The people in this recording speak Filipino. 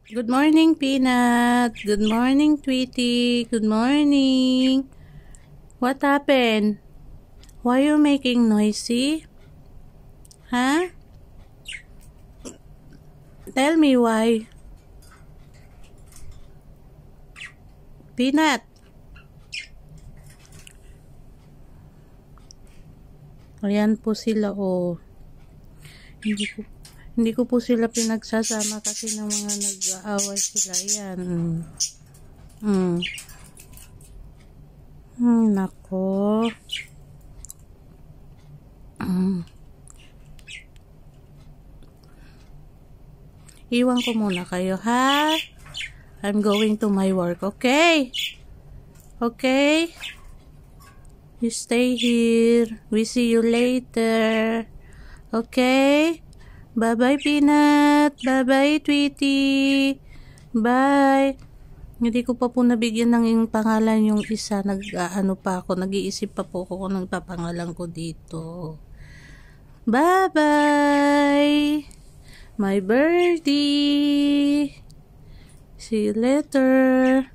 Good morning, Peanut. Good morning, Tweety. Good morning. What happened? Why are you making noisy? Huh? Tell me why. Peanut. Ayan po sila, oh. Hindi ko po sila pinagsasama kasi ng mga nag-aaway sila. Ayan. Nako. Iwan ko muna kayo, ha? I'm going to my work, okay? Okay? You stay here. We see you later. Okay? Bye-bye, Peanut. Bye-bye, Tweety. Bye. Hindi ko pa po nabigyan ng pangalan yung isa. Nag-ano pa ako. Nag-iisip pa po ako kung anong papangalan ko dito. Bye-bye. My birdie. See you later.